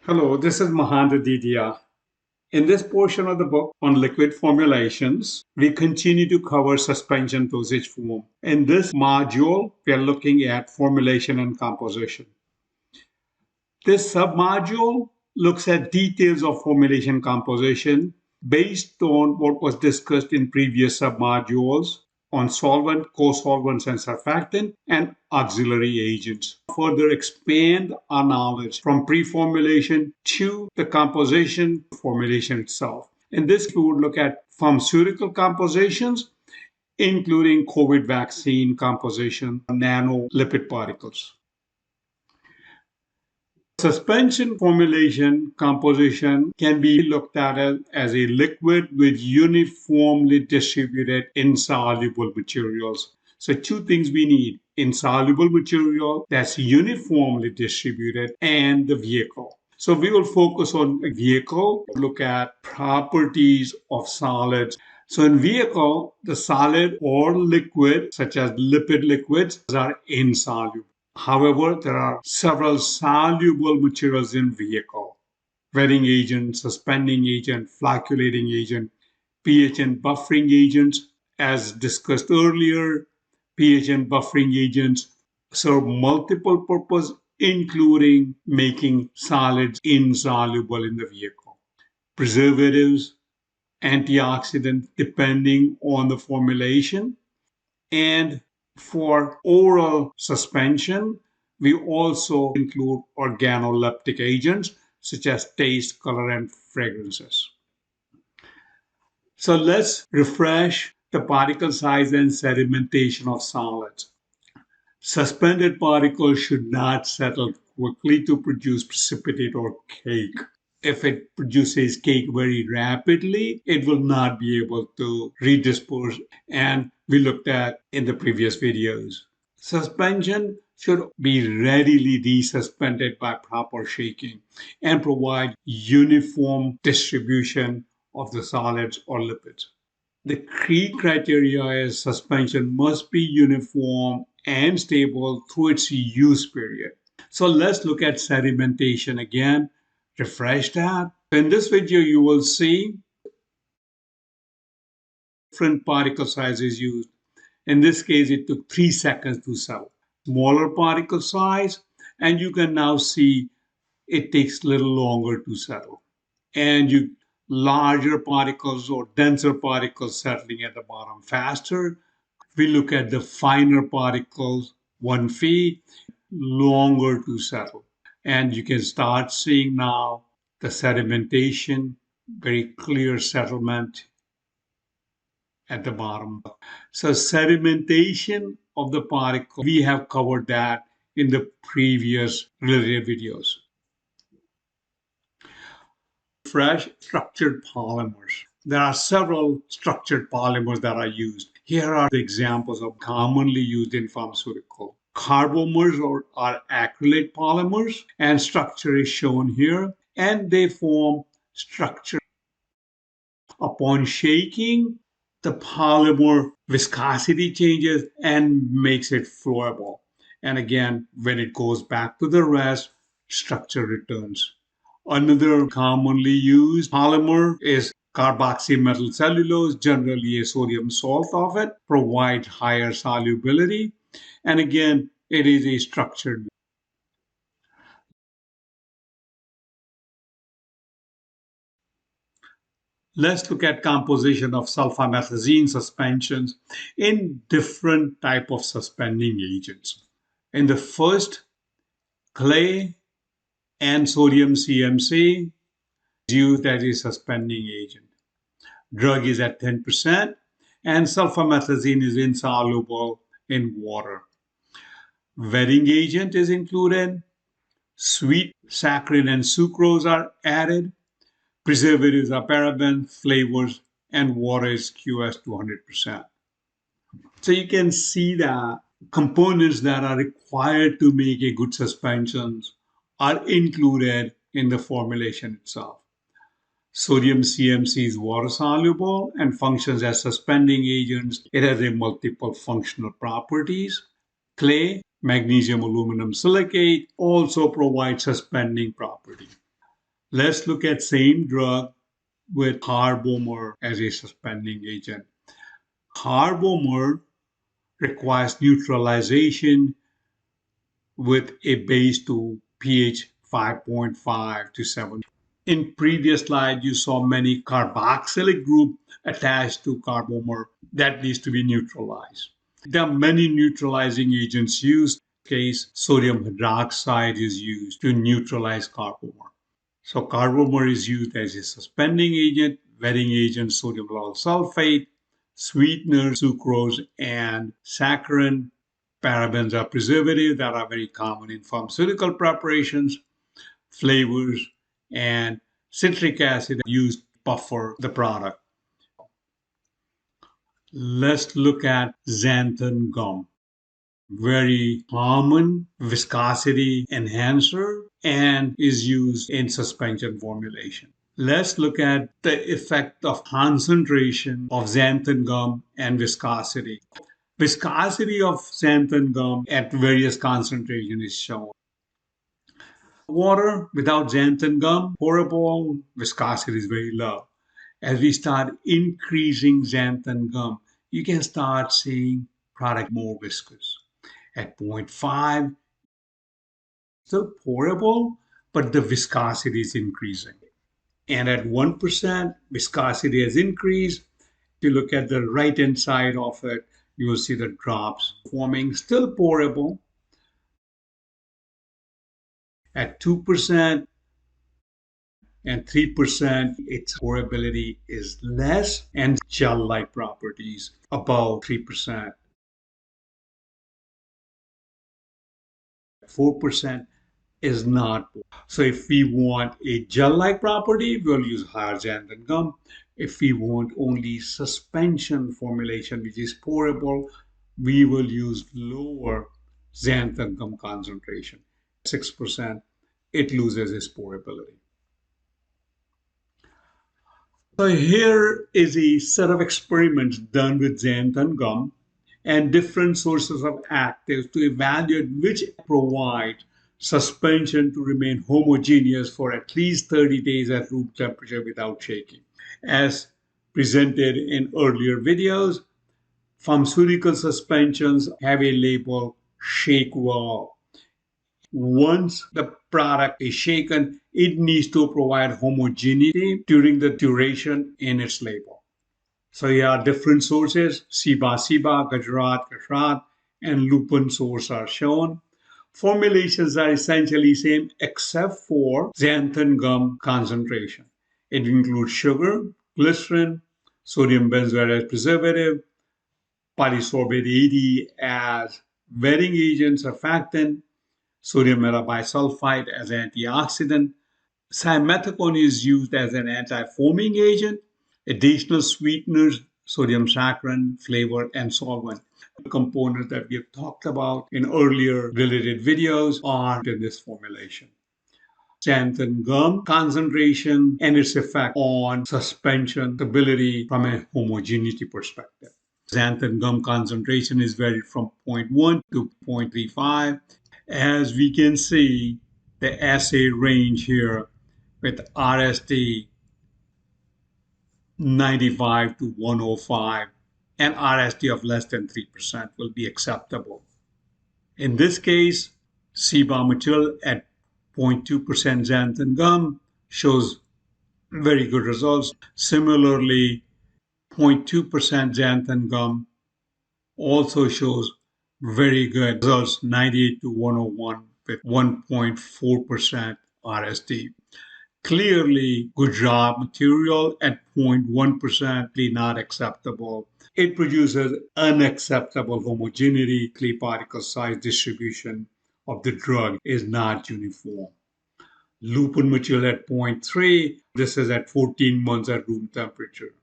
Hello, this is Mahanta Didia. In this portion of the book on liquid formulations, we continue to cover suspension dosage form. In this module, we are looking at formulation and composition. This submodule looks at details of formulation composition based on what was discussed in previous submodules on solvent, co-solvents, and surfactant, and auxiliary agents. Further expand our knowledge from pre-formulation to the composition formulation itself. In this, we would look at pharmaceutical compositions, including COVID vaccine composition, nanolipid particles. Suspension formulation composition can be looked at as a liquid with uniformly distributed insoluble materials. So two things we need: insoluble material that's uniformly distributed and the vehicle. So we will focus on a vehicle, look at properties of solids. So in vehicle, the solid or liquid, such as lipid liquids, are insoluble. However, there are several soluble materials in vehicle: wetting agent, suspending agent, flocculating agent, pH and buffering agents. As discussed earlier, pH and buffering agents serve multiple purposes, including making solids insoluble in the vehicle. Preservatives, antioxidants, depending on the formulation, and for oral suspension, we also include organoleptic agents such as taste, color, and fragrances. So let's refresh the particle size and sedimentation of solids. Suspended particles should not settle quickly to produce precipitate or cake. If it produces cake very rapidly, it will not be able to redisperse, and we looked at in the previous videos. Suspension should be readily desuspended by proper shaking and provide uniform distribution of the solids or lipids. The key criteria is suspension must be uniform and stable through its use period. So let's look at sedimentation again. Refresh that. In this video, you will see different particle sizes used. In this case, it took 3 seconds to settle. Smaller particle size, and you can now see it takes a little longer to settle. And larger particles or denser particles settling at the bottom faster. We look at the finer particles, 1 phi, longer to settle. And you can start seeing now the sedimentation, very clear settlement at the bottom. So sedimentation of the particle, we have covered that in the previous related videos. Fresh structured polymers. There are several structured polymers that are used. Here are the examples of commonly used in pharmaceutical. Carbomers are acrylate polymers, and structure is shown here, and they form structure. Upon shaking, the polymer viscosity changes and makes it flowable. And again, when it goes back to the rest, structure returns. Another commonly used polymer is carboxymetal cellulose, generally a sodium salt of it, provides higher solubility. And again, it is a structured. Let's look at composition of sulfamethazine suspensions in different type of suspending agents. In the first, clay and sodium CMC is used as a suspending agent. Drug is at 10%, and sulfamethazine is insoluble in water. Wetting agent is included. Sweet, saccharin, and sucrose are added. Preservatives are parabens, flavors, and water is QS 200%. So you can see that components that are required to make a good suspensions are included in the formulation itself. Sodium CMC is water soluble and functions as suspending agents. It has a multiple functional properties. Clay, magnesium aluminum silicate, also provides suspending property. Let's look at same drug with carbomer as a suspending agent. Carbomer requires neutralization with a base to pH 5.5 to 7. In previous slide, you saw many carboxylic group attached to carbomer that needs to be neutralized. There are many neutralizing agents used. In this case, sodium hydroxide is used to neutralize carbomer. So carbomer is used as a suspending agent, wetting agent, sodium lauryl sulfate, sweeteners, sucrose, and saccharin. Parabens are preservatives that are very common in pharmaceutical preparations, flavors, and citric acid used to buffer the product. Let's look at xanthan gum. Very common viscosity enhancer and is used in suspension formulation. Let's look at the effect of concentration of xanthan gum and viscosity. Viscosity of xanthan gum at various concentrations is shown. Water without xanthan gum, pourable, viscosity is very low. As we start increasing xanthan gum, you can start seeing product more viscous. At 0.5, still pourable, but the viscosity is increasing. And at 1%, viscosity has increased. If you look at the right hand side of it, you will see the drops forming, still pourable. At 2% and 3%, its pourability is less and gel-like properties above 3%. 4% is not. So if we want a gel-like property, we'll use higher xanthan gum. If we want only suspension formulation, which is pourable, we will use lower xanthan gum concentration. 6%, it loses its pourability. So here is a set of experiments done with xanthan gum and different sources of actives to evaluate which provide suspension to remain homogeneous for at least 30 days at room temperature without shaking. As presented in earlier videos, pharmaceutical suspensions have a label shake well. Once the product is shaken, it needs to provide homogeneity during the duration in its label. So here are different sources, Ciba, Gujarat, and Lupin source are shown. Formulations are essentially same except for xanthan gum concentration. It includes sugar, glycerin, sodium benzoate as preservative, polysorbate 80 as wetting agent, surfactant, sodium metabisulfite as antioxidant. Simethicone is used as an anti-foaming agent. Additional sweeteners, sodium saccharin, flavor, and solvent. Components that we have talked about in earlier related videos are in this formulation. Xanthan gum concentration and its effect on suspension stability from a homogeneity perspective. Xanthan gum concentration is varied from 0.1 to 0.35. As we can see, the assay range here with RST 95 to 105 and RST of less than 3% will be acceptable. In this case, CBA material at 0.2% xanthan gum shows very good results. Similarly, 0.2% xanthan gum also shows very good results, 98 to 101 with 1.4% RST. Clearly, Gujarat material at 0.1% not acceptable. It produces unacceptable homogeneity. Clay particle size distribution of the drug is not uniform. Lupin material at 0.3. This is at 14 months at room temperature.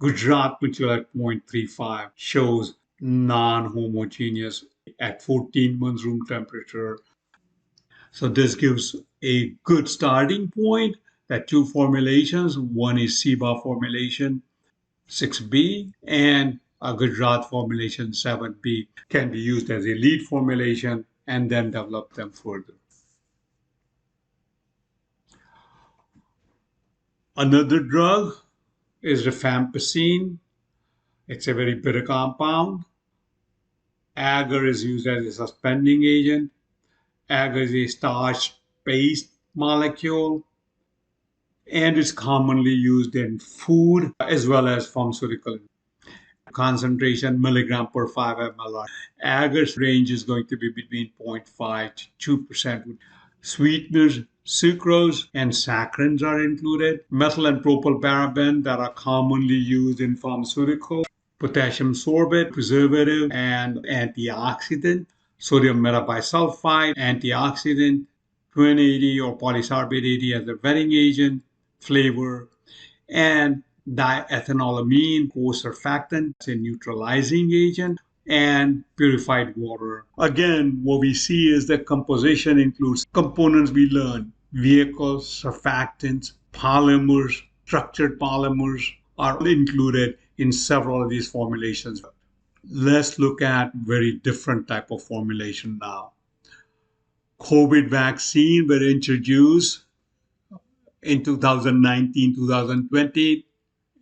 Gujarat material at 0.35 shows non-homogeneous at 14 months room temperature. So this gives a good starting point that two formulations, one is CBA formulation 6B and a Gujarat formulation 7B can be used as a lead formulation and then develop them further. Another drug is rifampicin. It's a very bitter compound. Agar is used as a suspending agent. Agar is a starch-based molecule and is commonly used in food as well as pharmaceutical. Concentration milligram per 5 ml. Agar's range is going to be between 0.5 to 2%. Sweeteners, sucrose, and saccharins are included. Methyl and propylparaben that are commonly used in pharmaceuticals. Potassium sorbate, preservative, and antioxidant. Sodium metabisulfite, antioxidant. 2080 or polysorbate 80 as a wetting agent, flavor, and diethanolamine, co-surfactant, a neutralizing agent, and purified water. Again, what we see is that composition includes components we learn, vehicles, surfactants, polymers, structured polymers are included in several of these formulations. Let's look at very different type of formulation now. COVID vaccine were introduced in 2019, 2020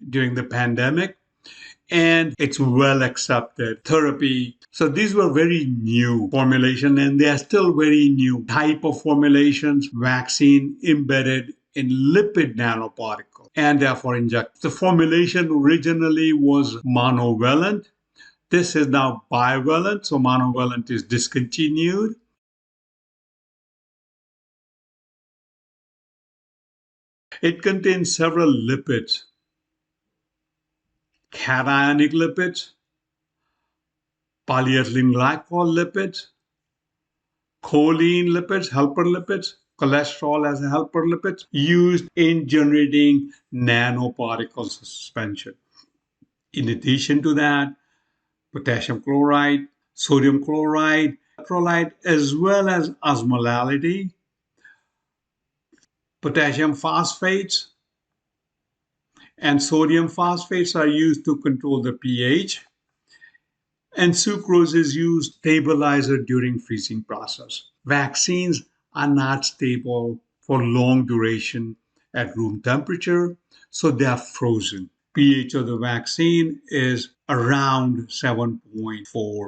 during the pandemic, and it's well accepted therapy. So these were very new formulation, and they are still very new type of formulations, vaccine embedded in lipid nanoparticles and therefore injected. The formulation originally was monovalent. This is now bivalent, so monovalent is discontinued. It contains several lipids, cationic lipids, polyethylene glycol lipids, choline lipids, helper lipids, cholesterol as a helper lipids used in generating nanoparticle suspension. In addition to that, potassium chloride, sodium chloride, electrolyte, as well as osmolality, potassium phosphates, and sodium phosphates are used to control the pH. And sucrose is used stabilizer during freezing process. Vaccines are not stable for long duration at room temperature, so they are frozen. pH of the vaccine is around 7.4.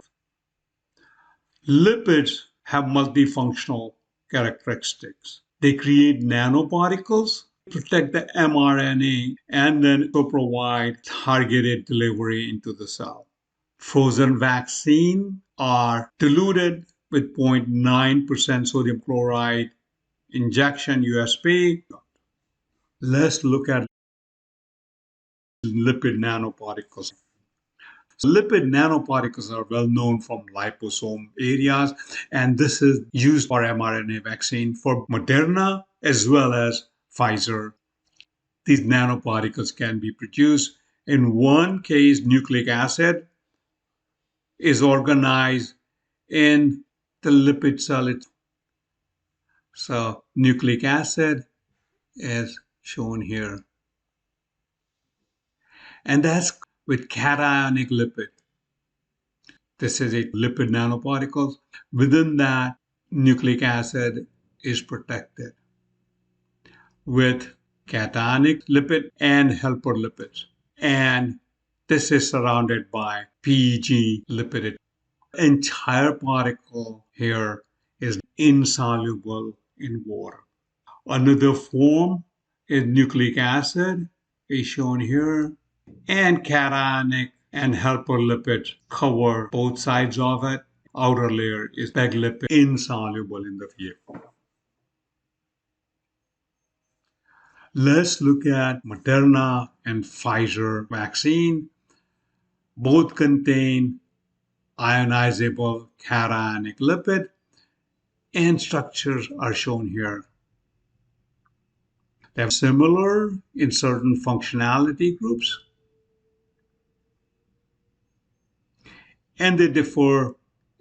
Lipids have multifunctional characteristics. They create nanoparticles, protect the mRNA, and then provide targeted delivery into the cell. Frozen vaccine are diluted with 0.9% sodium chloride injection USP. Let's look at lipid nanoparticles. Lipid nanoparticles are well known from liposome areas, and this is used for mRNA vaccine for Moderna as well as Pfizer. These nanoparticles can be produced. In one case, nucleic acid is organized in the lipid cell. So nucleic acid is shown here. And that's with cationic lipid. This is a lipid nanoparticles. Within that, nucleic acid is protected with cationic lipid and helper lipids. And this is surrounded by PEG lipid. Entire particle here is insoluble in water. Another form is nucleic acid, is shown here, and cationic and helper lipids cover both sides of it. Outer layer is PEG lipid, insoluble in the vehicle. Let's look at Moderna and Pfizer vaccine. Both contain ionizable cationic lipid, and structures are shown here. They're similar in certain functionality groups, and they differ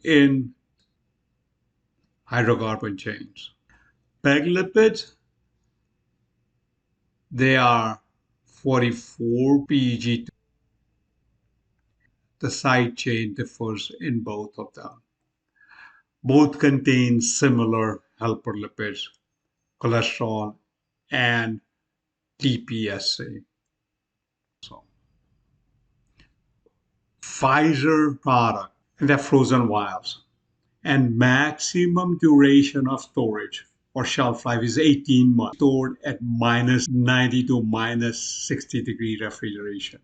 in hydrocarbon chains. PEG lipids, they are 44 PEG. The side chain differs in both of them. Both contain similar helper lipids, cholesterol, and TPSA. So, Pfizer product, and they're frozen vials. And maximum duration of storage or shelf life is 18 months, stored at minus 90 to minus 60-degree refrigeration.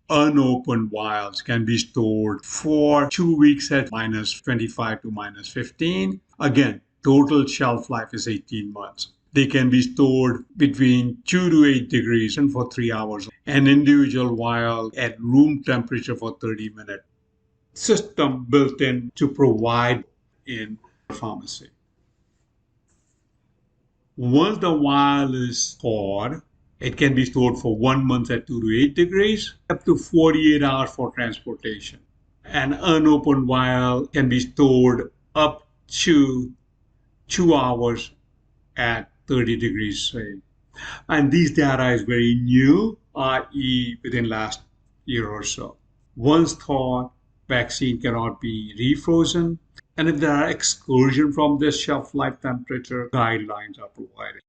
Unopened vials can be stored for 2 weeks at minus 25 to minus 15. Again, total shelf life is 18 months. They can be stored between 2 to 8 degrees and for 3 hours. An individual vial at room temperature for 30 minutes. System built in to provide in pharmacy. Once the vial is thawed, it can be stored for 1 month at 2 to 8 degrees, up to 48 hours for transportation. An unopened vial can be stored up to 2 hours at 30 degrees C. And these data is very new, i.e. within last year or so. Once thawed, vaccine cannot be refrozen. And if there are exclusion from this shelf life temperature, guidelines are provided.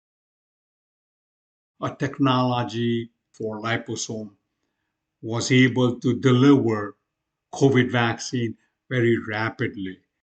A technology for liposome was able to deliver COVID vaccine very rapidly.